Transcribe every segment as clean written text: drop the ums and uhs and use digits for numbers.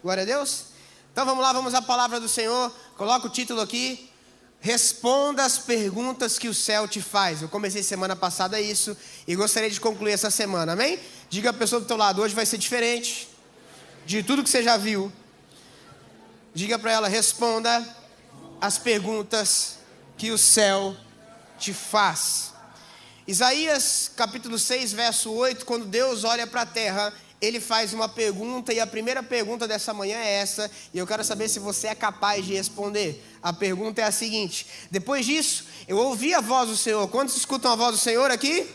Glória a Deus. Então vamos lá, vamos à palavra do Senhor. Coloca o título aqui. Responda as perguntas que o céu te faz. Eu comecei semana passada isso e gostaria de concluir essa semana, amém? Diga a pessoa do teu lado, hoje vai ser diferente de tudo que você já viu. Diga para ela, responda as perguntas que o céu te faz. Isaías capítulo 6, verso 8, quando Deus olha para a terra, Ele faz uma pergunta, e a primeira pergunta dessa manhã é essa, e eu quero saber se você é capaz de responder. A pergunta é a seguinte: depois disso, eu ouvi a voz do Senhor. Quantos escutam a voz do Senhor aqui?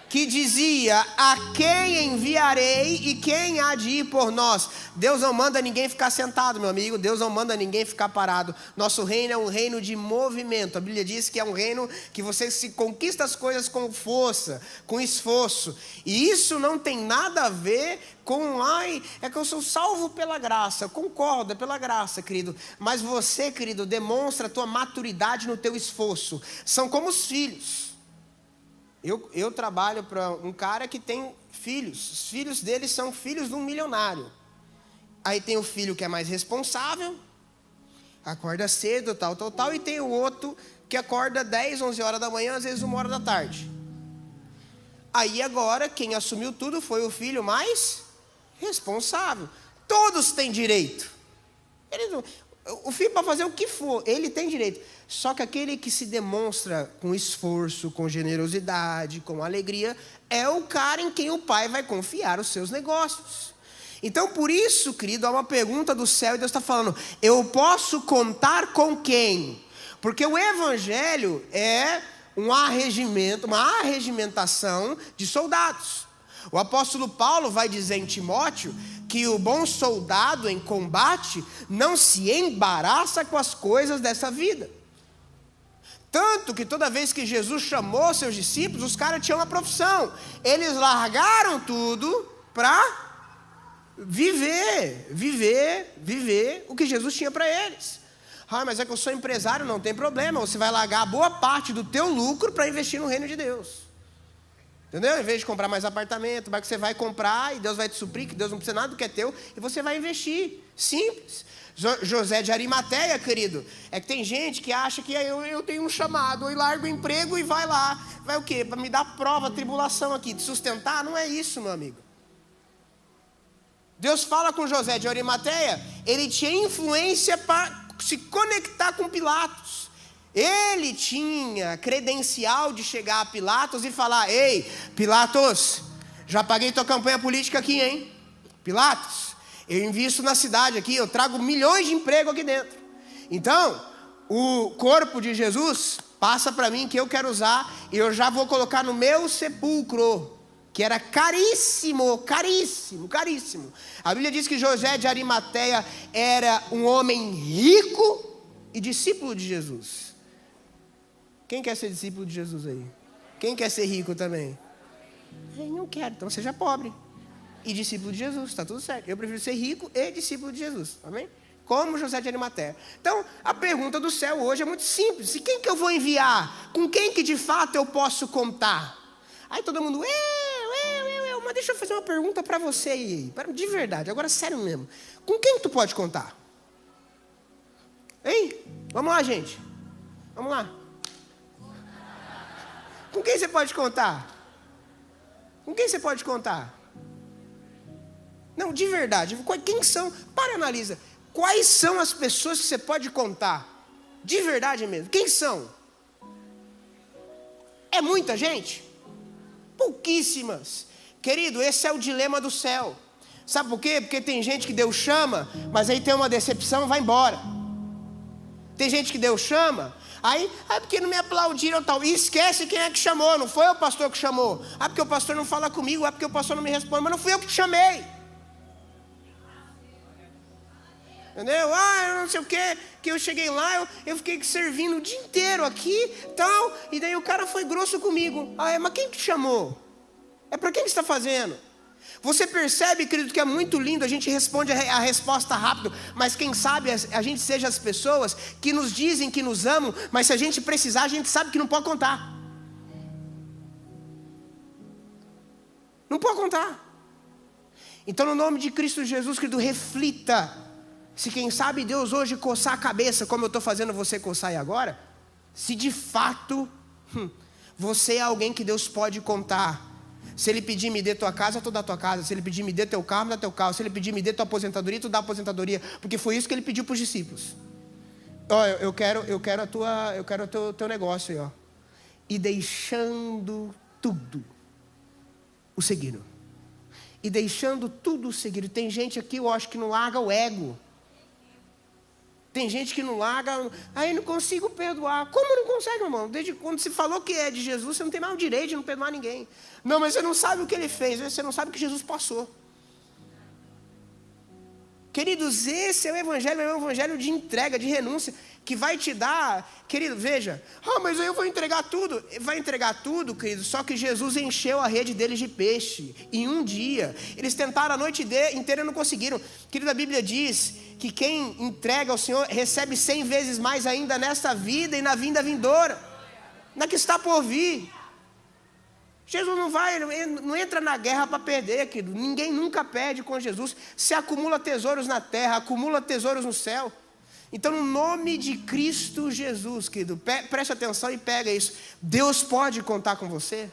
Que dizia, a quem enviarei e quem há de ir por nós? Deus não manda ninguém ficar sentado, meu amigo. Deus não manda ninguém ficar parado. Nosso reino é um reino de movimento. A Bíblia diz que é um reino que você se conquista as coisas com força, com esforço. E isso não tem nada a ver com, é que eu sou salvo pela graça. Concordo, é pela graça, querido. Mas você, querido, demonstra a tua maturidade no teu esforço. São como os filhos. Eu trabalho para um cara que tem filhos. Os filhos dele são filhos de um milionário. Aí tem o filho que é mais responsável, acorda cedo, tal. E tem o outro que acorda 10, 11 horas da manhã, às vezes 1 hora da tarde. Aí agora, quem assumiu tudo foi o filho mais responsável. Todos têm direito. O filho pode fazer o que for, ele tem direito. Só que aquele que se demonstra com esforço, com generosidade, com alegria, é o cara em quem o pai vai confiar os seus negócios. Então, por isso, querido, há uma pergunta do céu e Deus está falando, eu posso contar com quem? Porque o evangelho é uma arregimentação de soldados. O apóstolo Paulo vai dizer em Timóteo que o bom soldado em combate não se embaraça com as coisas dessa vida. Tanto que toda vez que Jesus chamou seus discípulos, os caras tinham uma profissão. Eles largaram tudo para viver o que Jesus tinha para eles. Mas é que eu sou empresário, não tem problema. Você vai largar boa parte do teu lucro para investir no reino de Deus. Entendeu? Em vez de comprar mais apartamento, mas que você vai comprar e Deus vai te suprir, que Deus não precisa nada do que é teu, e você vai investir. Simples. José de Arimateia, querido, é que tem gente que acha que eu tenho um chamado, eu largo o emprego e vai lá. Vai o quê? Para me dar prova, tribulação aqui, de sustentar? Não é isso, meu amigo. Deus fala com José de Arimateia, ele tinha influência para se conectar com Pilatos. Ele tinha credencial de chegar a Pilatos e falar, ei, Pilatos, já paguei tua campanha política aqui, hein? Pilatos, eu invisto na cidade aqui, eu trago milhões de emprego aqui dentro. Então, o corpo de Jesus passa para mim que eu quero usar e eu já vou colocar no meu sepulcro, que era caríssimo, caríssimo, caríssimo. A Bíblia diz que José de Arimateia era um homem rico e discípulo de Jesus. Quem quer ser discípulo de Jesus aí? Quem quer ser rico também? Eu não quero, então seja pobre e discípulo de Jesus, está tudo certo. Eu prefiro ser rico e discípulo de Jesus, amém? Como José de Arimateia. Então, a pergunta do céu hoje é muito simples. E quem que eu vou enviar? Com quem que de fato eu posso contar? Aí todo mundo, mas deixa eu fazer uma pergunta para você aí, de verdade, agora sério mesmo. Com quem que tu pode contar? Hein? Vamos lá, gente. Vamos lá. Com quem você pode contar? Com quem você pode contar? Não, de verdade, quem são? Para e analisa. Quais são as pessoas que você pode contar? De verdade mesmo, quem são? É muita gente? Pouquíssimas. Querido, esse é o dilema do céu. Sabe por quê? Porque tem gente que Deus chama, mas aí tem uma decepção e vai embora. Tem gente que Deus chama, aí porque não me aplaudiram tal, e esquece quem é que chamou, não foi o pastor que chamou. Porque o pastor não fala comigo, porque o pastor não me responde, mas não fui eu que te chamei. Entendeu? Eu não sei o que eu cheguei lá, eu fiquei servindo o dia inteiro aqui, tal, e daí o cara foi grosso comigo. Mas quem que te chamou? É para quem que está fazendo? Você percebe, querido, que é muito lindo, a gente responde a resposta rápido, mas quem sabe a gente seja as pessoas que nos dizem que nos amam, mas se a gente precisar, a gente sabe que não pode contar. Não pode contar. Então, no nome de Cristo Jesus, querido, reflita. Se quem sabe Deus hoje coçar a cabeça, como eu estou fazendo você coçar aí agora, se de fato você é alguém que Deus pode contar. Se Ele pedir, me dê tua casa, tu dá tua casa. Se Ele pedir, me dê teu carro, dá teu carro. Se Ele pedir, me dê tua aposentadoria, tu dá aposentadoria. Porque foi isso que Ele pediu para os discípulos. Ó, eu quero o teu negócio aí, ó. E deixando tudo, o seguiram. E deixando tudo o seguiram. Tem gente aqui, eu acho que não larga o ego. Tem gente que não larga, aí não consigo perdoar. Como não consegue, irmão? Desde quando se falou que é de Jesus, você não tem mais o direito de não perdoar ninguém. Não, mas você não sabe o que Ele fez, você não sabe o que Jesus passou. Queridos, esse é o evangelho de entrega, de renúncia, que vai te dar, querido, veja, mas aí eu vou entregar tudo. Vai entregar tudo, querido, só que Jesus encheu a rede deles de peixe, em um dia. Eles tentaram a noite inteira e não conseguiram. Querido, a Bíblia diz que quem entrega ao Senhor recebe 100 vezes mais ainda nesta vida e na vinda vindoura, na que está por vir. Jesus não entra na guerra para perder, querido. Ninguém nunca perde com Jesus. Se acumula tesouros na terra, acumula tesouros no céu. Então, no nome de Cristo Jesus, querido, preste atenção e pega isso. Deus pode contar com você?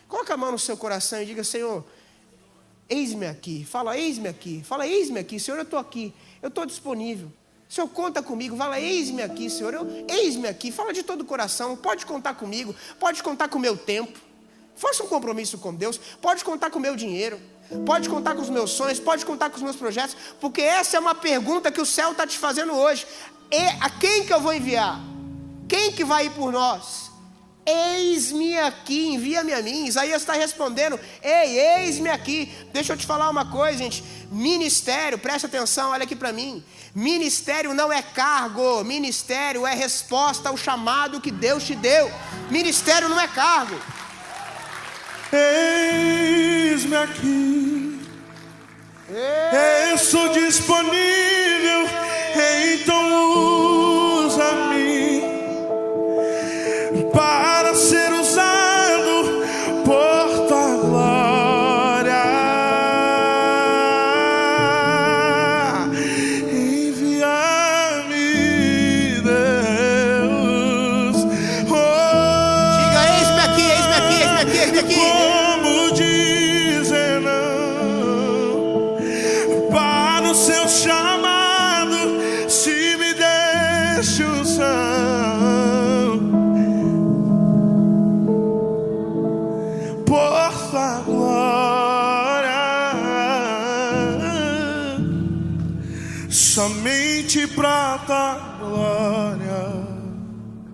Coloca a mão no seu coração e diga: Senhor, eis-me aqui. Fala, eis-me aqui. Fala, eis-me aqui. Senhor, eu estou aqui. Eu estou disponível. Senhor, conta comigo. Fala, eis-me aqui, Senhor. Eis-me aqui. Fala de todo o coração. Pode contar comigo. Pode contar com o meu tempo. Faça um compromisso com Deus. Pode contar com o meu dinheiro. Pode contar com os meus sonhos. Pode contar com os meus projetos. Porque essa é uma pergunta que o céu está te fazendo hoje. A quem que eu vou enviar? Quem que vai ir por nós? Eis-me aqui, envia-me a mim. Isaías está respondendo: ei, eis-me aqui. Deixa eu te falar uma coisa, gente. Ministério, presta atenção, olha aqui para mim. Ministério não é cargo. Ministério é resposta ao chamado que Deus te deu. Ministério não é cargo. Eis-me aqui, estou disponível, então usa-me para ser usado por tua glória. Envia-me, Deus. Diga: eis-me aqui, eis-me aqui, eis-me aqui, eis-me aqui. Como dizer não para o seu chamado, se me deixa usar por tua glória, somente pra tua glória.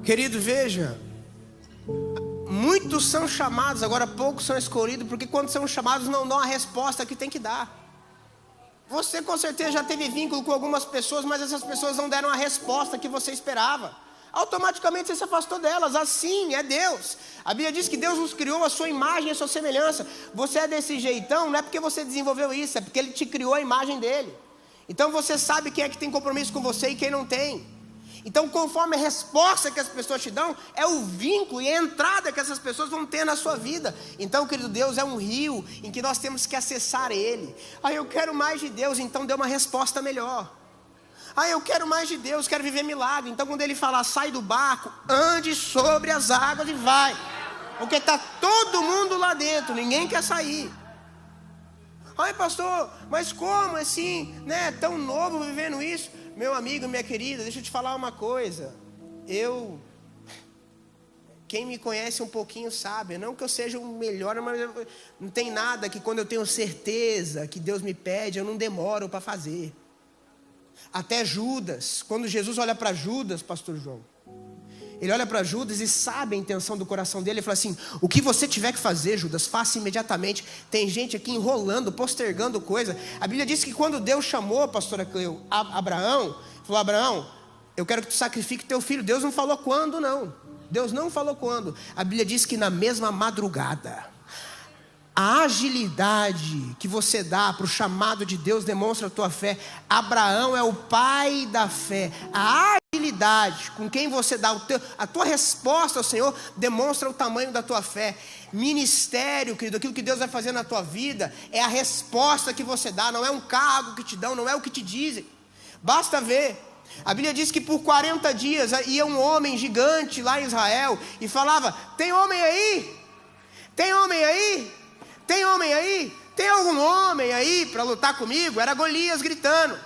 Querido, veja, muitos são chamados, agora poucos são escolhidos, porque quando são chamados não dão a resposta que tem que dar. Você com certeza já teve vínculo com algumas pessoas, mas essas pessoas não deram a resposta que você esperava. Automaticamente você se afastou delas. Assim é Deus. A Bíblia diz que Deus nos criou a sua imagem e a sua semelhança. Você é desse jeitão, não é porque você desenvolveu isso, é porque Ele te criou a imagem dele. Então você sabe quem é que tem compromisso com você e quem não tem. Então, conforme a resposta que as pessoas te dão, é o vínculo e a entrada que essas pessoas vão ter na sua vida. Então, querido, Deus é um rio em que nós temos que acessar Ele. Eu quero mais de Deus, então dê uma resposta melhor. Eu quero mais de Deus, quero viver milagre. Então, quando Ele falar, sai do barco, ande sobre as águas e vai. Porque está todo mundo lá dentro, ninguém quer sair. Pastor, mas como assim, né, tão novo vivendo isso? Meu amigo, minha querida, deixa eu te falar uma coisa. Quem me conhece um pouquinho sabe, não que eu seja o melhor, mas não tem nada que quando eu tenho certeza que Deus me pede, eu não demoro para fazer. Até Judas, quando Jesus olha para Judas, pastor João, ele olha para Judas e sabe a intenção do coração dele. Ele fala assim: o que você tiver que fazer, Judas, faça imediatamente. Tem gente aqui enrolando, postergando coisa. A Bíblia diz que quando Deus chamou, pastora Cleo, Abraão, falou: Abraão, eu quero que tu sacrifique teu filho. Deus não falou quando, não. Deus não falou quando. A Bíblia diz que na mesma madrugada. A agilidade que você dá para o chamado de Deus demonstra a tua fé. Abraão é o pai da fé. A agilidade autoridade com quem você dá a tua resposta ao Senhor, demonstra o tamanho da tua fé. Ministério, querido, aquilo que Deus vai fazer na tua vida, é a resposta que você dá, não é um cargo que te dão, não é o que te dizem. Basta ver. A Bíblia diz que por 40 dias ia um homem gigante lá em Israel e falava: tem homem aí? Tem homem aí? Tem homem aí? Tem algum homem aí para lutar comigo? Era Golias gritando.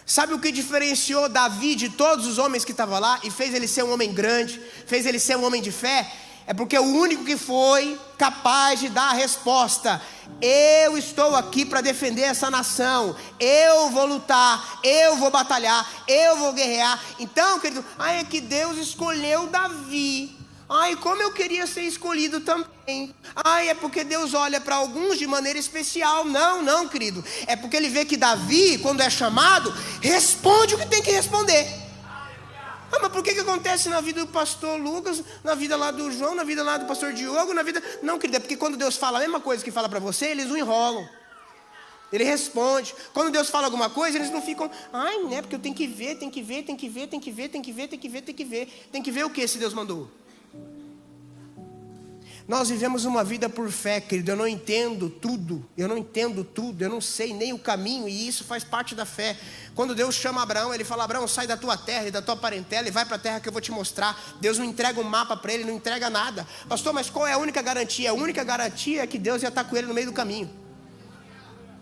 Sabe o que diferenciou Davi de todos os homens que estavam lá e fez ele ser um homem grande, fez ele ser um homem de fé? É porque o único que foi capaz de dar a resposta: eu estou aqui para defender essa nação, eu vou lutar, eu vou batalhar, eu vou guerrear. Então, querido, é que Deus escolheu Davi. Como eu queria ser escolhido também. É porque Deus olha para alguns de maneira especial. Não, querido. É porque ele vê que Davi, quando é chamado, responde o que tem que responder. Mas por que acontece na vida do pastor Lucas, na vida lá do João, na vida lá do pastor Diogo, na vida... Não, querido, é porque quando Deus fala a mesma coisa que fala para você, eles não enrolam. Ele responde. Quando Deus fala alguma coisa, eles não ficam... né, porque eu tenho que ver. Tem que ver o que se Deus mandou? Nós vivemos uma vida por fé, querido. Eu não entendo tudo, eu não sei nem o caminho, e isso faz parte da fé. Quando Deus chama Abraão, ele fala: Abraão, sai da tua terra e da tua parentela e vai para a terra que eu vou te mostrar. Deus não entrega um mapa para ele, não entrega nada. Pastor, mas qual é a única garantia? A única garantia é que Deus ia estar com ele no meio do caminho.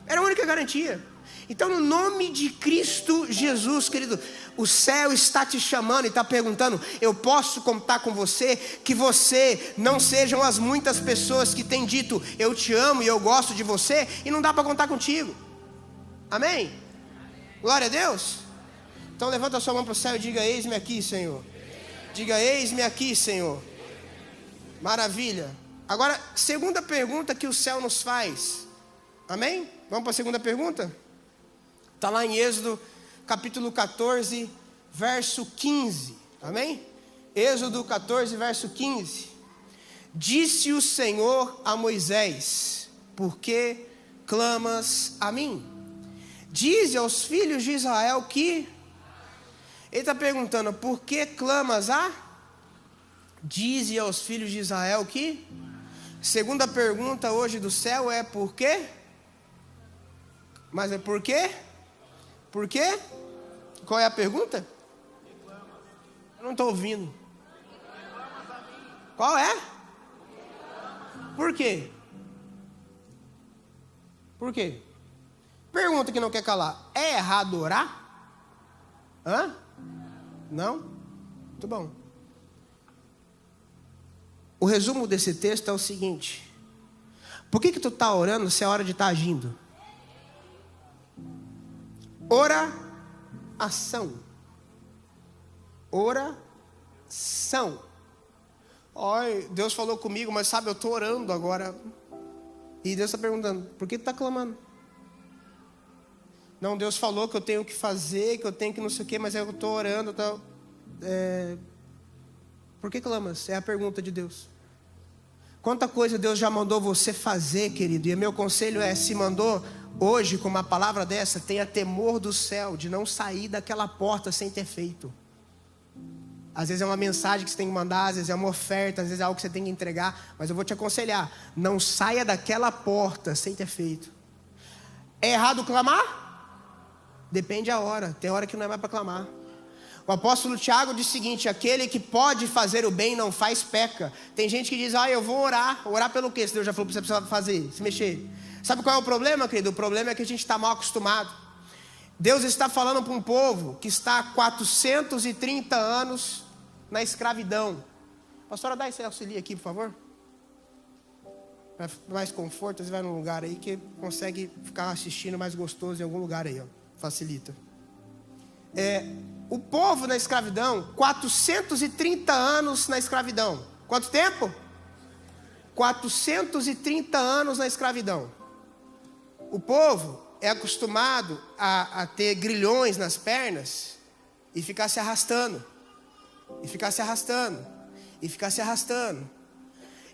Era a única garantia. Então, no nome de Cristo Jesus, querido, o céu está te chamando e está perguntando: eu posso contar com você? Que você não sejam as muitas pessoas que têm dito: eu te amo e eu gosto de você, e não dá para contar contigo. Amém? Glória a Deus. Então levanta a sua mão para o céu e diga: eis-me aqui, Senhor. Diga: eis-me aqui, Senhor. Maravilha. Agora, segunda pergunta que o céu nos faz. Amém? Vamos para a segunda pergunta? Está lá em Êxodo, capítulo 14, verso 15. Amém? Êxodo 14, verso 15. Disse o Senhor a Moisés: por que clamas a mim? Dize aos filhos de Israel que... Ele está perguntando: por que clamas a? Dize aos filhos de Israel que... Segunda pergunta hoje do céu é: por quê? Mas é por quê? Por quê? Qual é a pergunta? Eu não estou ouvindo. Qual é? Por quê? Por quê? Pergunta que não quer calar: é errado orar? Não? Muito bom. O resumo desse texto é o seguinte: por que tu está orando se é hora de estar agindo? Oração. Deus falou comigo, mas sabe, eu estou orando agora. E Deus está perguntando: por que tu está clamando? Não, Deus falou que eu tenho que fazer, que eu tenho que não sei o quê, mas eu estou orando. Por que clamas? É a pergunta de Deus. Quanta coisa Deus já mandou você fazer, querido. E meu conselho é: se mandou hoje com uma palavra dessa, tenha temor do céu, de não sair daquela porta sem ter feito. Às vezes é uma mensagem que você tem que mandar, às vezes é uma oferta, às vezes é algo que você tem que entregar. Mas eu vou te aconselhar: não saia daquela porta sem ter feito. É errado clamar? Depende da hora. Tem hora que não é mais para clamar. O apóstolo Tiago diz o seguinte: aquele que pode fazer o bem não faz, peca. Tem gente que diz: eu vou orar. Orar pelo quê? Se Deus já falou que você precisa fazer, se mexer. Sabe qual é o problema, querido? O problema é que a gente está mal acostumado. Deus está falando para um povo que está há 430 anos na escravidão. Pastora, dá esse auxílio aqui, por favor. Para mais conforto, você vai num lugar aí que consegue ficar assistindo mais gostoso em algum lugar aí, ó. Facilita. O povo na escravidão, 430 anos na escravidão. Quanto tempo? 430 anos na escravidão. O povo é acostumado a ter grilhões nas pernas e ficar se arrastando. E ficar se arrastando. E ficar se arrastando.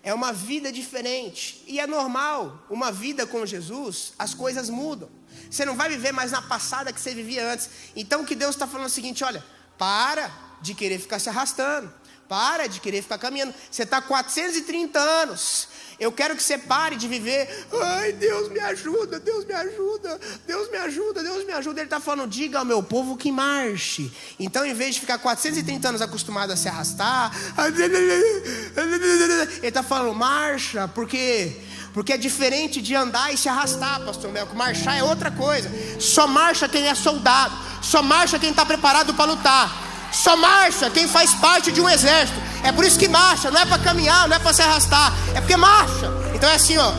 É uma vida diferente. E é normal, uma vida com Jesus, as coisas mudam. Você não vai viver mais na passada que você vivia antes. Então o que Deus está falando é o seguinte: olha, Para de querer ficar se arrastando. Para de querer ficar caminhando. Você está 430 anos. Eu quero que você pare de viver. Ai, Deus me ajuda, Deus me ajuda, Deus me ajuda, Deus me ajuda. Ele está falando, diga ao meu povo que marche. Então, em vez de ficar 430 anos acostumado a se arrastar, ele está falando, marcha, porque é diferente de andar e se arrastar, pastor Melco. Marchar é outra coisa. Só marcha quem é soldado. Só marcha quem está preparado para lutar. Só marcha quem faz parte de um exército. É por isso que marcha, não é para caminhar, não é para se arrastar, é porque marcha. Então é assim, ó.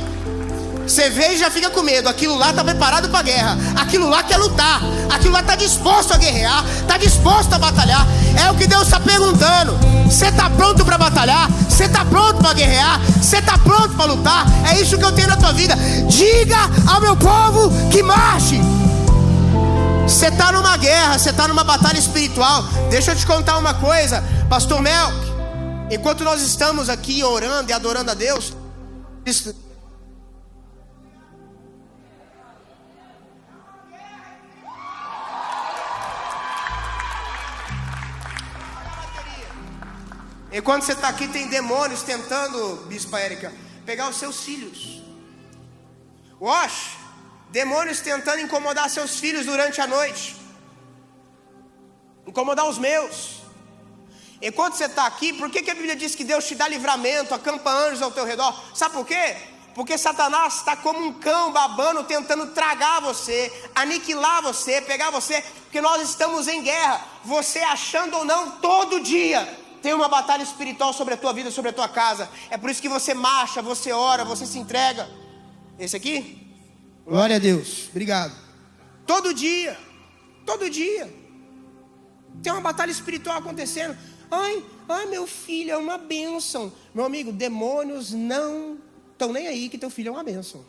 Você vê e já fica com medo. Aquilo lá está preparado para a guerra. Aquilo lá quer lutar. Aquilo lá está disposto a guerrear, está disposto a batalhar. É o que Deus está perguntando. Você está pronto para batalhar? Você está pronto para guerrear? Você está pronto para lutar? É isso que eu tenho na tua vida. Diga ao meu povo que marche. Você está numa guerra, você está numa batalha espiritual. Deixa eu te contar uma coisa, pastor Melk. Enquanto nós estamos aqui orando e adorando a Deus, enquanto você está aqui, tem demônios tentando, Bispa Érica, pegar os seus filhos. Demônios tentando incomodar seus filhos durante a noite. Incomodar os meus. Enquanto você está aqui, por que a Bíblia diz que Deus te dá livramento, acampa anjos ao teu redor? Sabe por quê? Porque Satanás está como um cão babando, tentando tragar você, aniquilar você, pegar você. Porque nós estamos em guerra. Você achando ou não, todo dia tem uma batalha espiritual sobre a tua vida, sobre a tua casa. É por isso que você marcha, você ora, você se entrega. Esse aqui? Glória a Deus, obrigado. Todo dia tem uma batalha espiritual acontecendo. Ai, meu filho é uma bênção. Meu amigo, demônios não estão nem aí que teu filho é uma bênção.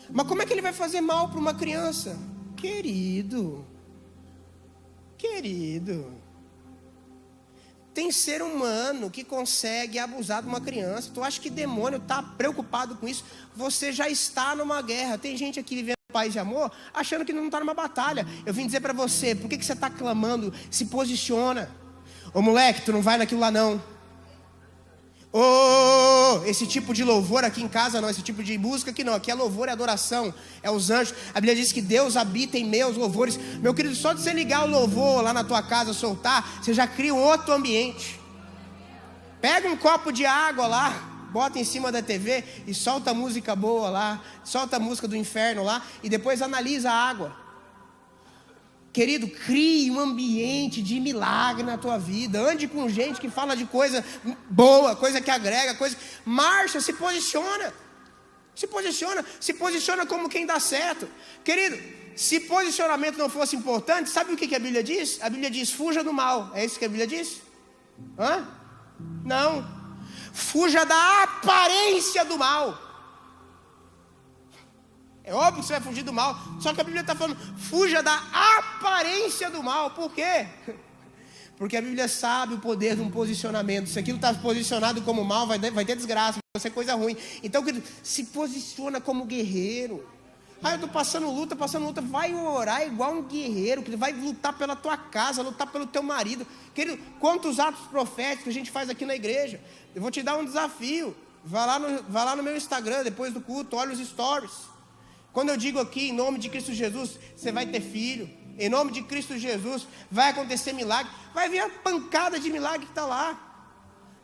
Mas como é que ele vai fazer mal para uma criança? Querido, tem ser humano que consegue abusar de uma criança. Tu acha que demônio está preocupado com isso? Você já está numa guerra. Tem gente aqui vivendo paz e amor, achando que não está numa batalha. Eu vim dizer para você, por que você está clamando? Se posiciona. Ô moleque, tu não vai naquilo lá não. Esse tipo de louvor aqui em casa não, esse tipo de música aqui não, aqui é louvor e adoração, é os anjos. A Bíblia diz que Deus habita em meus louvores. Meu querido, só de você ligar o louvor lá na tua casa, soltar, você já cria um outro ambiente. Pega um copo de água lá, bota em cima da TV e solta a música boa lá, solta a música do inferno lá e depois analisa a água. Querido, crie um ambiente de milagre na tua vida. Ande com gente que fala de coisa boa, coisa que agrega, coisa. Marcha, se posiciona. Se posiciona como quem dá certo. Querido, se posicionamento não fosse importante, sabe o que a Bíblia diz? A Bíblia diz, fuja do mal. É isso que a Bíblia diz? Não. Fuja da aparência do mal. É óbvio que você vai fugir do mal. Só que a Bíblia está falando, fuja da aparência do mal. Por quê? Porque a Bíblia sabe o poder de um posicionamento. Se aquilo está posicionado como mal, vai ter desgraça, vai ser coisa ruim. Então, querido, se posiciona como guerreiro. Eu estou passando luta. Vai orar igual um guerreiro, que vai lutar pela tua casa, lutar pelo teu marido. Querido, quantos atos proféticos a gente faz aqui na igreja? Eu vou te dar um desafio. Vá lá no meu Instagram, depois do culto, olha os stories. Quando eu digo aqui, em nome de Cristo Jesus, você vai ter filho. Em nome de Cristo Jesus, vai acontecer milagre. Vai vir a pancada de milagre que está lá.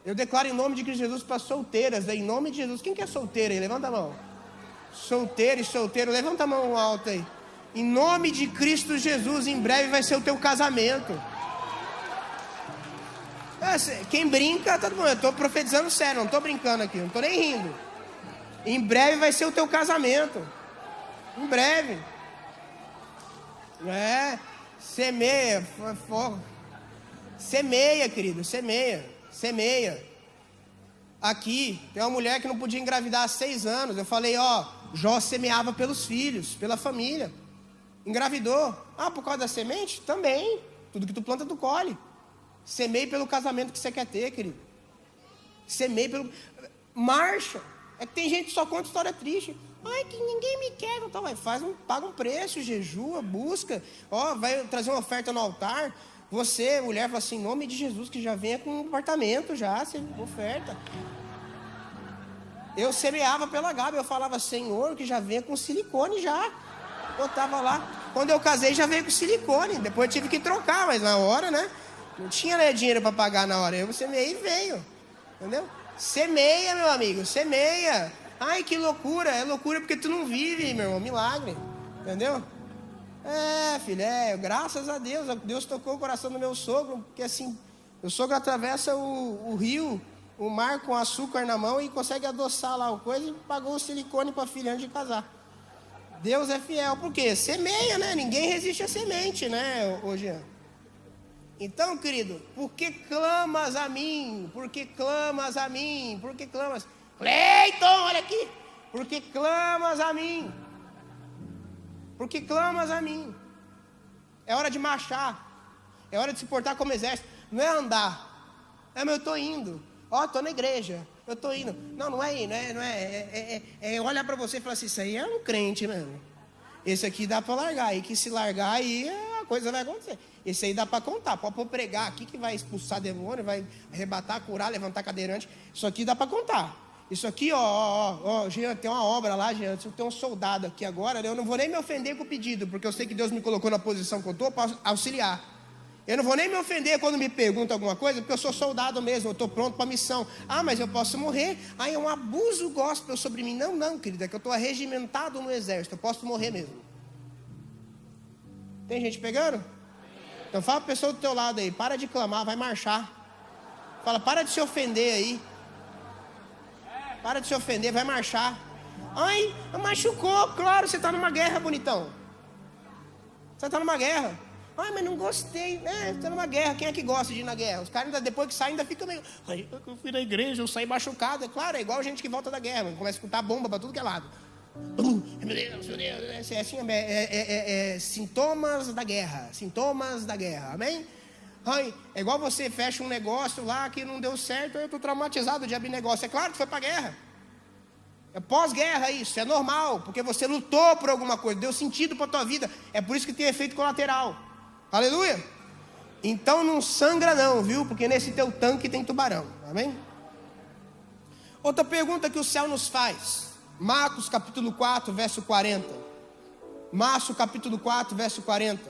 Eu declaro em nome de Cristo Jesus para solteiras, em nome de Jesus. Quem que é solteira aí? Levanta a mão. Solteiro e solteiro, levanta a mão alta aí. Em nome de Cristo Jesus, em breve vai ser o teu casamento. Quem brinca, tá bom. Eu estou profetizando sério, não estou brincando aqui, não estou nem rindo. Em breve vai ser o teu casamento. Em breve. Semeia, querido, semeia. Aqui, tem uma mulher que não podia engravidar há 6 anos. Eu falei, Jó semeava pelos filhos, pela família. Engravidou. Por causa da semente? Também. Tudo que tu planta, tu colhe. Semeie pelo casamento que você quer ter, querido. Semeie pelo... Marcha. É que tem gente que só conta história triste. Que ninguém me quer. Então paga um preço, jejua, busca. Vai trazer uma oferta no altar. Você, mulher, fala assim, em nome de Jesus, que já venha com um apartamento já, sem oferta. Eu semeava pela Gabi, eu falava, Senhor, que já venha com silicone já. Eu tava lá, quando eu casei já veio com silicone, depois eu tive que trocar, mas na hora, né? Não tinha, né, dinheiro para pagar na hora, eu semeei e veio, entendeu? Semeia, meu amigo, semeia. Ai, que loucura, é loucura porque tu não vive, meu irmão, milagre, entendeu? Filho, graças a Deus, Deus tocou o coração do meu sogro, porque assim, o sogro atravessa o rio, o mar com açúcar na mão e consegue adoçar lá o coisa e pagou o silicone para a filha antes de casar. Deus é fiel, por quê? Semeia, né? Ninguém resiste à semente, né, Jean? Então, querido, por que clamas a mim? Por que clamas a mim? Por que clamas? Cleiton, olha aqui. Por que clamas a mim? Por que clamas a mim? É hora de marchar. É hora de se portar como exército. Não é andar. Mas eu estou indo. Estou na igreja. Eu estou indo. Não é ir. É olhar para você e falar assim, isso aí é um crente mesmo. Esse aqui dá para largar. Aí que se largar, aí a coisa vai acontecer. Esse aí dá para contar. Pode pregar aqui que vai expulsar demônio, vai arrebatar, curar, levantar cadeirante. Isso aqui dá para contar. Isso aqui, Jean, tem uma obra lá, Jean, tem um soldado aqui agora, eu não vou nem me ofender com o pedido, porque eu sei que Deus me colocou na posição que eu estou para auxiliar. Eu não vou nem me ofender quando me perguntam alguma coisa, porque eu sou soldado mesmo, eu estou pronto para a missão. Mas eu posso morrer. É um abuso gospel sobre mim. Não, querida, é que eu estou arregimentado no exército, eu posso morrer mesmo. Tem gente pegando? Então fala para a pessoa do teu lado aí, para de clamar, vai marchar. Fala, para de se ofender aí. Para de se ofender, vai marchar. Machucou, claro, você está numa guerra, bonitão. Você está numa guerra. Mas não gostei. Você está numa guerra, quem é que gosta de ir na guerra? Os caras, depois que saem, ainda ficam meio... Eu fui na igreja, eu saí machucado. É claro, é igual gente que volta da guerra, começa a escutar bomba para tudo que é lado. Meu Deus. É assim, sintomas da guerra. Sintomas da guerra, amém? É igual você fecha um negócio lá que não deu certo, eu estou traumatizado de abrir negócio. É claro que foi para a guerra. É pós-guerra isso, é normal, porque você lutou por alguma coisa, deu sentido para a tua vida. É por isso que tem efeito colateral. Aleluia? Então não sangra não, viu? Porque nesse teu tanque tem tubarão. Amém? Outra pergunta que o céu nos faz. Marcos capítulo 4, verso 40. Marcos capítulo 4, verso 40.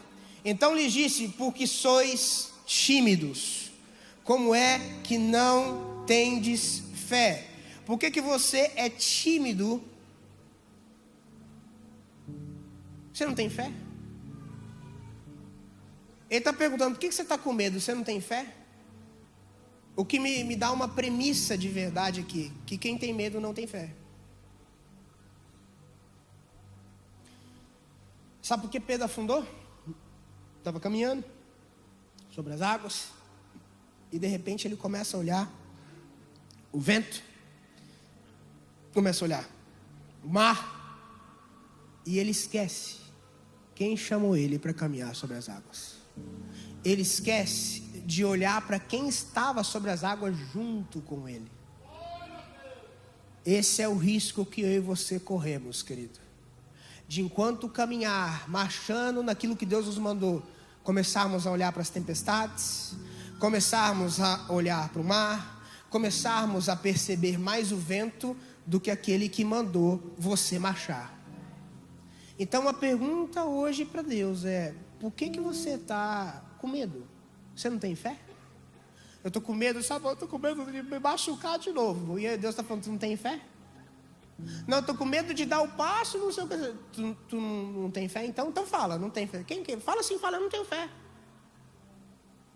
Então lhes disse, porque sois tímidos, como é que não tendes fé? Por que você é tímido? Você não tem fé? Ele está perguntando, por que você está com medo? Você não tem fé? O que me dá uma premissa de verdade aqui, que quem tem medo não tem fé. Sabe por que Pedro afundou? Estava caminhando sobre as águas e de repente ele começa a olhar o vento, começa a olhar o mar e ele esquece quem chamou ele para caminhar sobre as águas. Ele esquece de olhar para quem estava sobre as águas junto com ele. Esse é o risco que eu e você corremos, querido. De enquanto caminhar, marchando naquilo que Deus nos mandou, começarmos a olhar para as tempestades, começarmos a olhar para o mar, começarmos a perceber mais o vento do que aquele que mandou você marchar. Então a pergunta hoje para Deus é, por que você está com medo? Você não tem fé? Eu estou com medo, sabe? Eu estou com medo de me machucar de novo. E Deus está falando, tu não tem fé? Não, eu estou com medo de dar o passo, não sei o que. Tu não tem fé? Então fala, não tem fé. Quem? Fala assim, fala, eu não tenho fé.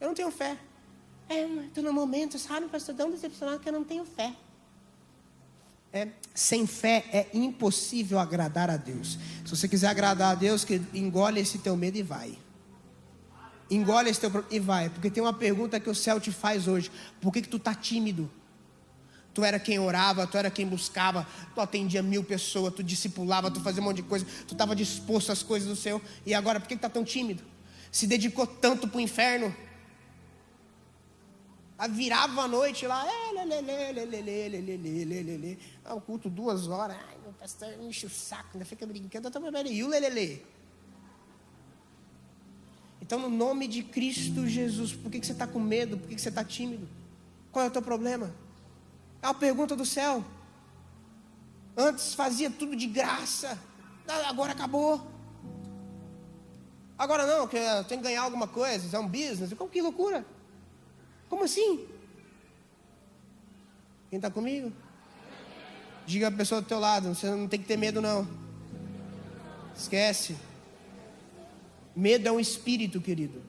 Eu não tenho fé. Estou no momento, sabe, pastor, tão decepcionado que eu não tenho fé. Sem fé é impossível agradar a Deus. Se você quiser agradar a Deus, que engole esse teu medo e vai. Engole esse teu e vai. Porque tem uma pergunta que o céu te faz hoje. Por que tu está tímido? Tu era quem orava, tu era quem buscava, tu atendia 1000 pessoas, tu discipulava, tu fazia um monte de coisa, tu estava disposto às coisas do Senhor. E agora, por que tu está tão tímido? Se dedicou tanto para o inferno. Virava a noite lá, o culto 2 horas, meu pastor enche o saco, ainda fica brincando, eu tô bebendo, e o lelele. Então, no nome de Cristo Jesus, por que você está com medo? Por que você está tímido? Qual é o teu problema? É uma pergunta do céu. Antes fazia tudo de graça, agora acabou. Agora não, que eu tenho que ganhar alguma coisa, é um business. Como que loucura? Como assim? Quem está comigo? Diga a pessoa do teu lado, você não tem que ter medo não. Esquece. Medo é um espírito, querido.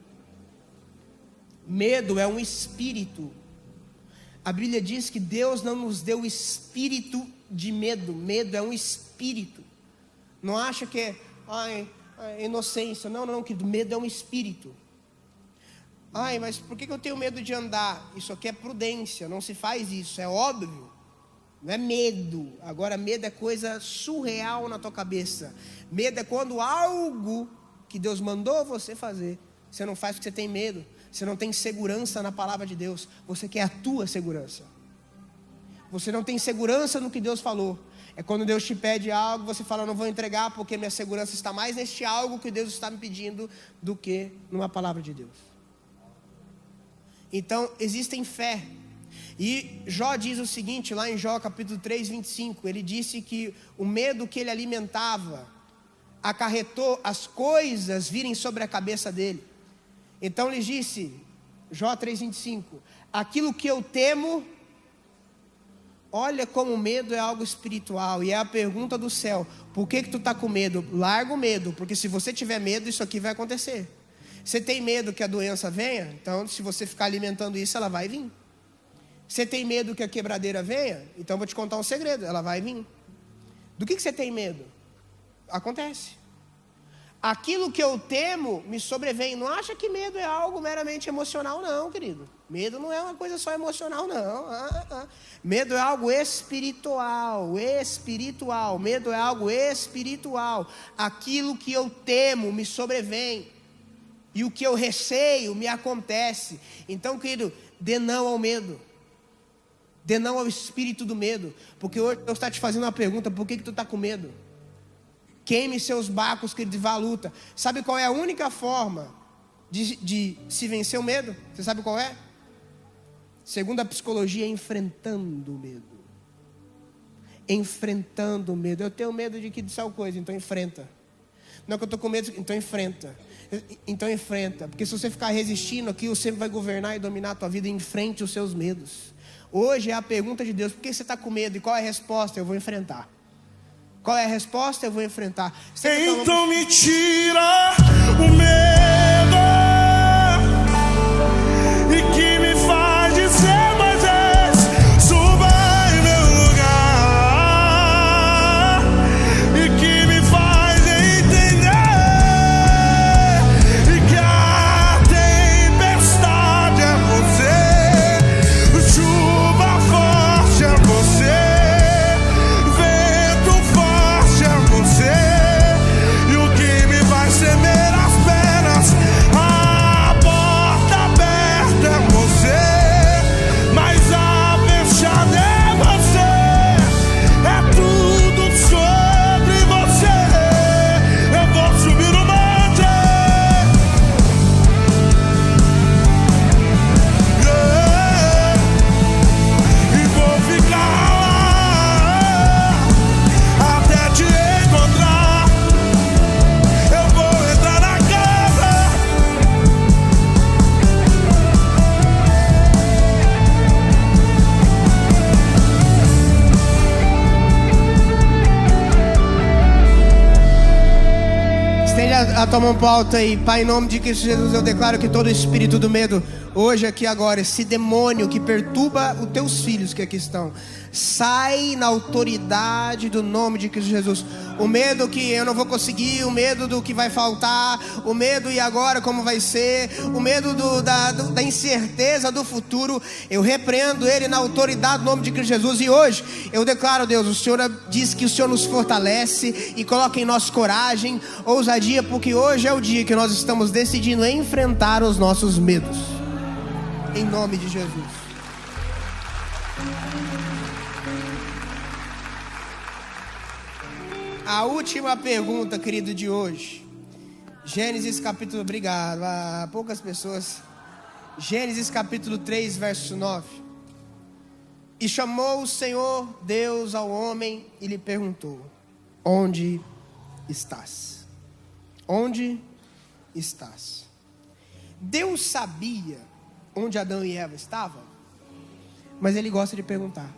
Medo é um espírito. A Bíblia diz que Deus não nos deu espírito de medo. Medo é um espírito. Não acha que é inocência. Não, querido. Medo é um espírito. Mas por que eu tenho medo de andar? Isso aqui é prudência. Não se faz isso. É óbvio. Não é medo. Agora, medo é coisa surreal na tua cabeça. Medo é quando algo que Deus mandou você fazer, você não faz porque você tem medo. Você não tem segurança na palavra de Deus. Você quer a tua segurança. Você não tem segurança no que Deus falou. É quando Deus te pede algo, você fala, não vou entregar porque minha segurança está mais neste algo que Deus está me pedindo do que numa palavra de Deus. Então, existem fé. E Jó diz o seguinte, lá em Jó capítulo 3, 25, ele disse que o medo que ele alimentava acarretou as coisas virem sobre a cabeça dele. Então ele disse, Jó 3,25, aquilo que eu temo, olha como o medo é algo espiritual, e é a pergunta do céu, por que tu está com medo? Larga o medo, porque se você tiver medo, isso aqui vai acontecer. Você tem medo que a doença venha? Então se você ficar alimentando isso, ela vai vir. Você tem medo que a quebradeira venha? Então vou te contar um segredo, ela vai vir. Do que você tem medo? Acontece. Aquilo que eu temo me sobrevém. Não acha que medo é algo meramente emocional não, querido. Medo não é uma coisa só emocional não. Medo é algo espiritual. Medo é algo espiritual. Aquilo que eu temo me sobrevém. E o que eu receio me acontece. Então, querido, dê não ao medo. Dê não ao espírito do medo. Porque hoje Deus está te fazendo uma pergunta, por que tu está com medo? Queime seus bacos, querido, e vá à luta. Sabe qual é a única forma de se vencer o medo? Você sabe qual é? Segundo a psicologia, enfrentando o medo. Enfrentando o medo. Eu tenho medo de que de tal coisa, então enfrenta. Não que eu estou com medo, então enfrenta. Então enfrenta. Porque se você ficar resistindo, aquilo sempre vai governar e dominar a tua vida. Enfrente os seus medos. Hoje é a pergunta de Deus, por que você está com medo? E qual é a resposta? Eu vou enfrentar. Qual é a resposta? Eu vou enfrentar. Então me tira o medo e que me faz dizer, Moisés, suba em meu lugar, e que me faz entender e que a tempestade é você, chuva forte é você. A tua mão pro alto aí. Pai, em nome de Cristo Jesus, eu declaro que todo espírito do medo, hoje, aqui, agora, esse demônio que perturba os teus filhos que aqui estão, sai na autoridade do nome de Cristo Jesus. O medo que eu não vou conseguir, o medo do que vai faltar, o medo e agora como vai ser, o medo da incerteza do futuro, eu repreendo ele na autoridade do nome de Cristo Jesus. E hoje eu declaro, Deus, o Senhor diz que o Senhor nos fortalece e coloca em nós coragem, ousadia, porque hoje é o dia que nós estamos decidindo enfrentar os nossos medos, em nome de Jesus. A última pergunta, querido, de hoje. Gênesis capítulo, obrigado, poucas pessoas. Gênesis capítulo 3, verso 9. E chamou o Senhor Deus ao homem e lhe perguntou: onde estás? Onde estás? Deus sabia onde Adão e Eva estavam, mas Ele gosta de perguntar: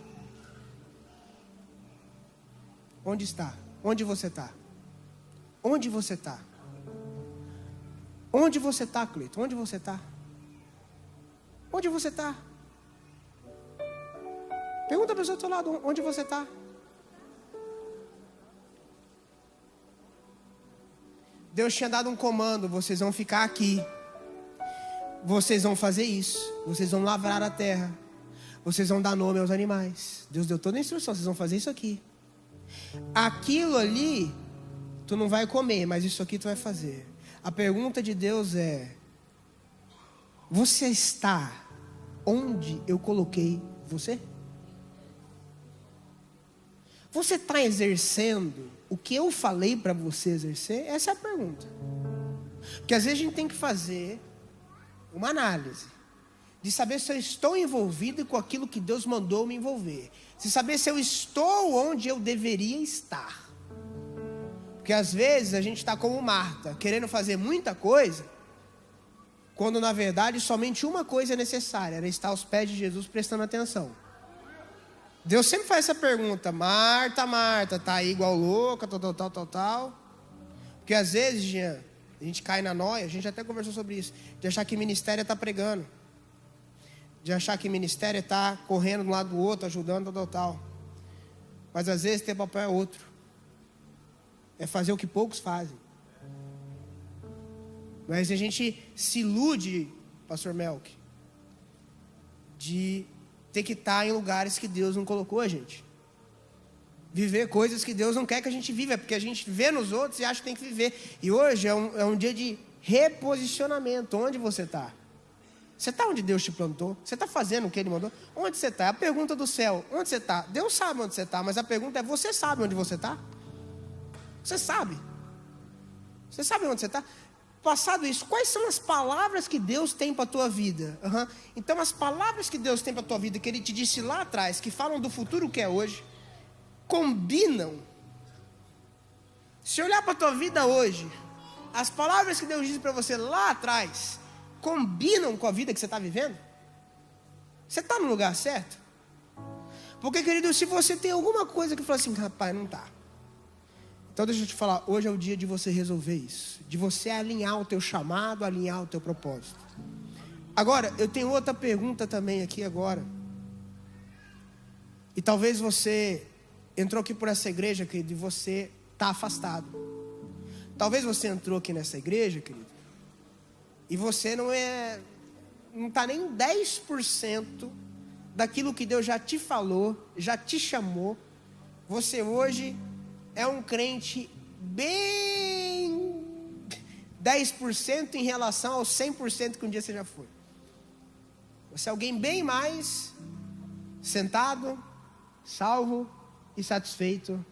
onde está? Onde você está? Onde você está? Onde você está, Cleiton? Onde você está? Onde você está? Pergunta a pessoa do seu lado: onde você está? Deus tinha dado um comando: vocês vão ficar aqui, vocês vão fazer isso, vocês vão lavrar a terra, vocês vão dar nome aos animais. Deus deu toda a instrução: vocês vão fazer isso aqui. Aquilo ali tu não vai comer, mas isso aqui tu vai fazer. A pergunta de Deus é: você está onde eu coloquei você? Você está exercendo o que eu falei para você exercer? Essa é a pergunta. Porque às vezes a gente tem que fazer uma análise de saber se eu estou envolvido com aquilo que Deus mandou me envolver, de saber se eu estou onde eu deveria estar. Porque às vezes a gente está como Marta, querendo fazer muita coisa, quando na verdade somente uma coisa é necessária: era estar aos pés de Jesus prestando atenção. Deus sempre faz essa pergunta: Marta, Marta, tá aí igual louca, tal. Porque às vezes, Jean, a gente cai na noia, a gente até conversou sobre isso, de achar que ministério é estar pregando, de achar que ministério é estar correndo de um lado do outro, ajudando, tal. Mas às vezes ter papel é outro. É fazer o que poucos fazem. Mas a gente se ilude, pastor Melk, de ter que estar em lugares que Deus não colocou a gente. Viver coisas que Deus não quer que a gente viva, porque a gente vê nos outros e acha que tem que viver. E hoje é um dia de reposicionamento. Onde você está? Você está onde Deus te plantou? Você está fazendo o que Ele mandou? Onde você está? A pergunta do céu: onde você está? Deus sabe onde você está, mas a pergunta é: você sabe onde você está? Você sabe? Você sabe onde você está? Passado isso, quais são as palavras que Deus tem para a tua vida? Então as palavras que Deus tem para a tua vida, que Ele te disse lá atrás, que falam do futuro que é hoje, combinam. Se olhar para a tua vida hoje, as palavras que Deus disse para você lá atrás, combinam com a vida que você está vivendo? Você está no lugar certo? Porque, querido, se você tem alguma coisa que fala assim: rapaz, não está. Então deixa eu te falar, hoje é o dia de você resolver isso, de você alinhar o teu chamado, alinhar o teu propósito. Agora, eu tenho outra pergunta também aqui agora. E talvez você entrou aqui por essa igreja, querido, e você está afastado. Talvez você entrou aqui nessa igreja, querido, e você não está nem 10% daquilo que Deus já te falou, já te chamou. Você hoje é um crente bem 10% em relação aos 100% que um dia você já foi. Você é alguém bem mais sentado, salvo e satisfeito.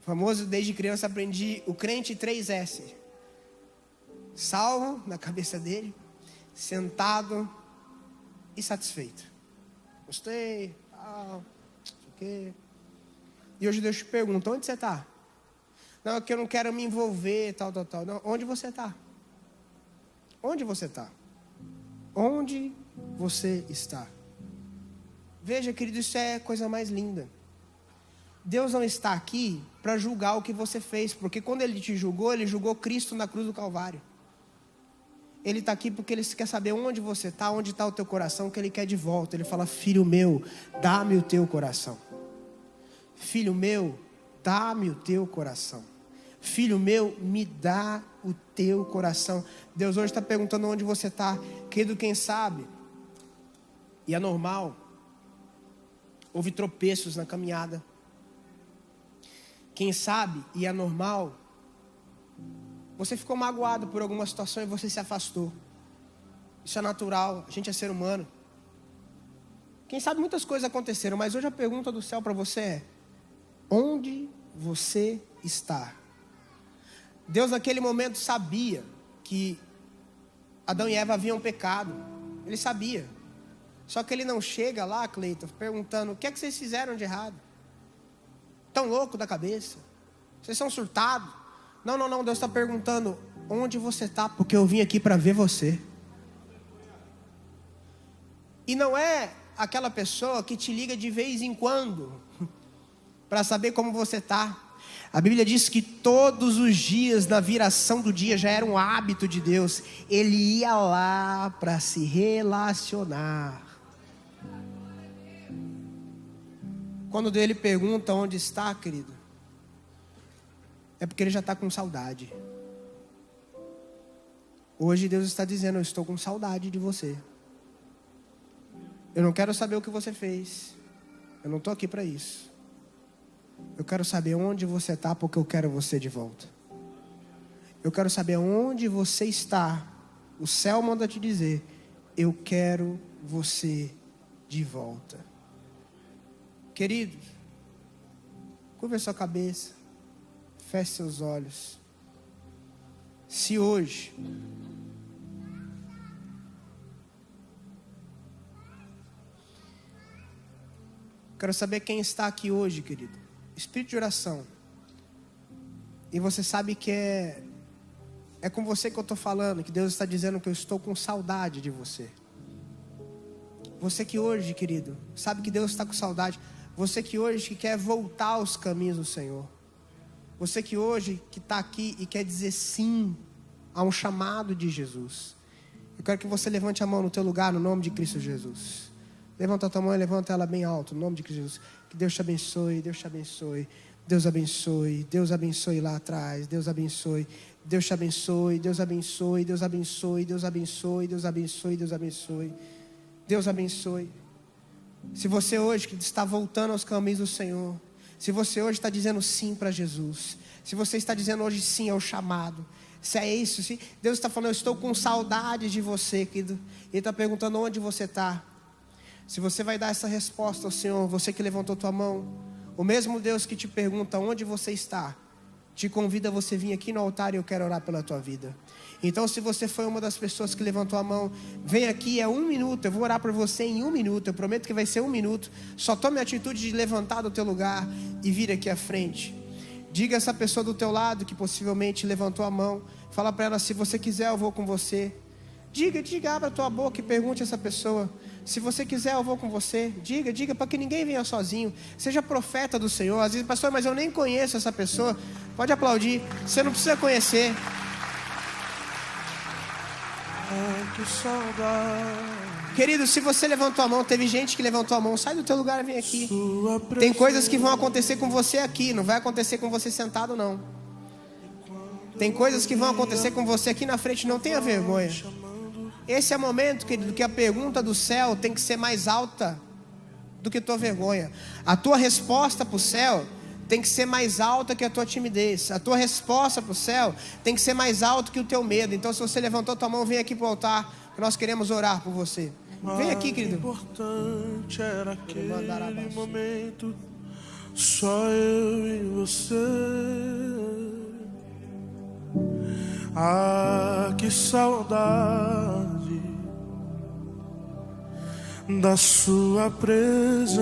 Famoso, desde criança aprendi o crente 3S. Salvo na cabeça dele, sentado e satisfeito. Gostei, não sei o quê. E hoje Deus te pergunta: onde você está? Não, é que eu não quero me envolver, tal. Não, onde você está? Onde você está? Onde você está? Veja, querido, isso é a coisa mais linda. Deus não está aqui para julgar o que você fez, porque quando Ele te julgou, Ele julgou Cristo na cruz do Calvário. Ele está aqui porque Ele quer saber onde você está, onde está o teu coração, que Ele quer de volta. Ele fala: filho meu, dá-me o teu coração. Filho meu, dá-me o teu coração. Filho meu, me dá o teu coração. Deus hoje está perguntando onde você está. Querido, quem sabe, e é normal, houve tropeços na caminhada. Quem sabe, e é normal, você ficou magoado por alguma situação e você se afastou. Isso é natural, a gente é ser humano. Quem sabe muitas coisas aconteceram, mas hoje a pergunta do céu para você é: onde você está? Deus naquele momento sabia que Adão e Eva haviam pecado. Ele sabia. Só que ele não chega lá, Cleiton, perguntando: o que é que vocês fizeram de errado? Tão louco da cabeça? Vocês são surtados? Não, Deus está perguntando: onde você está? Porque eu vim aqui para ver você. E não é aquela pessoa que te liga de vez em quando para saber como você está. A Bíblia diz que todos os dias, na viração do dia, já era um hábito de Deus. Ele ia lá para se relacionar. Quando ele pergunta onde está, querido, é porque ele já está com saudade. Hoje Deus está dizendo: eu estou com saudade de você. Eu não quero saber o que você fez. Eu não estou aqui para isso. Eu quero saber onde você está, porque eu quero você de volta. Eu quero saber onde você está. O céu manda te dizer: eu quero você de volta. Queridos, curva a sua cabeça, feche seus olhos. Se hoje quero saber quem está aqui hoje, querido. Espírito de oração. E você sabe que é com você que eu estou falando, que Deus está dizendo que eu estou com saudade de você. Você que hoje, querido, sabe que Deus está com saudade. Você que hoje que quer voltar aos caminhos do Senhor. Você que hoje que está aqui e quer dizer sim a um chamado de Jesus. Eu quero que você levante a mão no teu lugar, no nome de Cristo Jesus. Levanta a tua mão e levanta ela bem alto, no nome de Cristo Jesus. Que Deus te abençoe, Deus te abençoe. Deus abençoe, Deus abençoe lá atrás. Deus abençoe, Deus te abençoe, Deus abençoe, Deus abençoe, Deus abençoe, Deus abençoe, Deus abençoe. Deus abençoe. Se você hoje que está voltando aos caminhos do Senhor, se você hoje está dizendo sim para Jesus, se você está dizendo hoje sim ao chamado, se é isso, se Deus está falando: eu estou com saudade de você, querido. Ele está perguntando onde você está. Se você vai dar essa resposta ao Senhor, você que levantou tua mão, o mesmo Deus que te pergunta onde você está, te convida a você vir aqui no altar e eu quero orar pela tua vida. Então, se você foi uma das pessoas que levantou a mão, vem aqui, é 1 minuto, eu vou orar por você em 1 minuto, eu prometo que vai ser 1 minuto. Só tome a atitude de levantar do teu lugar e vir aqui à frente. Diga a essa pessoa do teu lado que possivelmente levantou a mão, fala para ela: se você quiser eu vou com você. Diga, abra a tua boca e pergunte a essa pessoa: se você quiser eu vou com você. Diga, para que ninguém venha sozinho. Seja profeta do Senhor. Às vezes: pastor, mas eu nem conheço essa pessoa. Pode aplaudir, você não precisa conhecer. Que saudade. Querido, se você levantou a mão, teve gente que levantou a mão, sai do teu lugar e vem aqui. Tem coisas que vão acontecer com você aqui, não vai acontecer com você sentado não. Tem coisas que vão acontecer com você aqui na frente, não tenha vergonha. Esse é o momento, querido, que a pergunta do céu tem que ser mais alta do que tua vergonha. A tua resposta para o céu tem que ser mais alta que a tua timidez. A tua resposta para o céu tem que ser mais alta que o teu medo. Então, se você levantou tua mão, vem aqui para o altar, que nós queremos orar por você. Vem aqui, querido. O importante era aquele momento, só eu e você. Ah, que saudade da sua presença,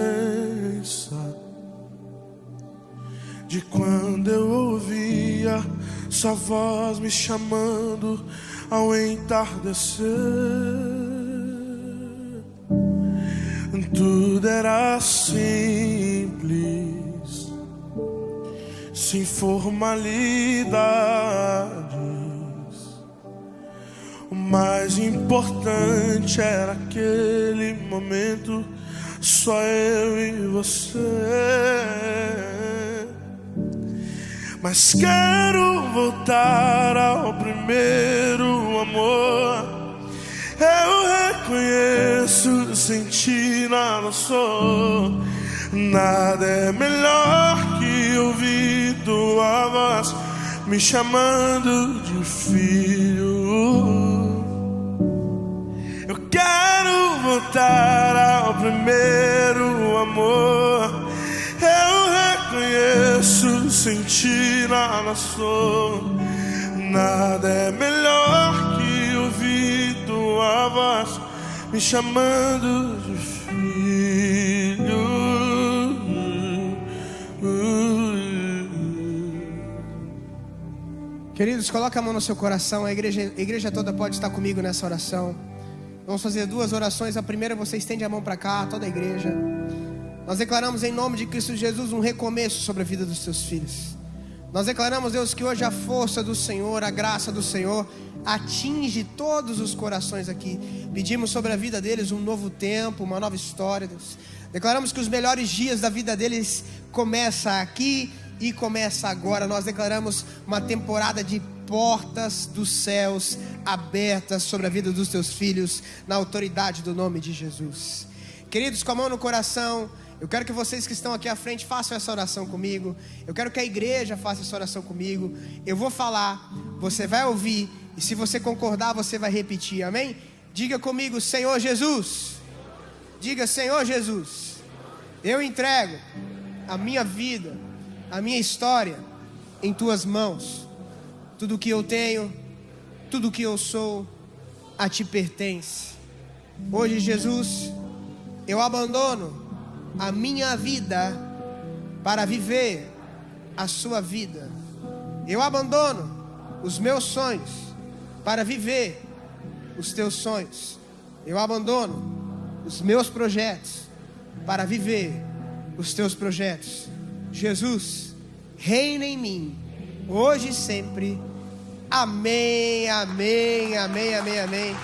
de quando eu ouvia sua voz me chamando ao entardecer. Tudo era simples, sem formalidades. O mais importante era aquele momento, só eu e você. Mas quero voltar ao primeiro amor. Eu reconheço, sem ti nada sou. Nada é melhor que ouvir tua voz me chamando de filho. Eu quero voltar ao primeiro amor. Eu reconheço, sem ti nada sou. Nada é melhor que ouvir tua voz me chamando de filho. Queridos, coloca a mão no seu coração. A igreja toda pode estar comigo nessa oração. Vamos fazer 2 orações. A primeira, você estende a mão para cá, toda a igreja. Nós declaramos em nome de Cristo Jesus um recomeço sobre a vida dos teus filhos. Nós declaramos, Deus, que hoje a força do Senhor, a graça do Senhor atinge todos os corações aqui. Pedimos sobre a vida deles um novo tempo, uma nova história, Deus. Declaramos que os melhores dias da vida deles começam aqui e começa agora. Nós declaramos uma temporada de portas dos céus abertas sobre a vida dos teus filhos, na autoridade do nome de Jesus. Queridos, com a mão no coração, eu quero que vocês que estão aqui à frente façam essa oração comigo. Eu quero que a igreja faça essa oração comigo. Eu vou falar, você vai ouvir, e se você concordar, você vai repetir, amém? Diga comigo: Senhor Jesus. Diga: Senhor Jesus, eu entrego a minha vida, a minha história em tuas mãos. Tudo que eu tenho, tudo que eu sou, a ti pertence. Hoje, Jesus, eu abandono a minha vida para viver a sua vida. Eu abandono os meus sonhos para viver os teus sonhos. Eu abandono os meus projetos para viver os teus projetos. Jesus, reina em mim, hoje e sempre. Amém, amém, amém, amém, amém.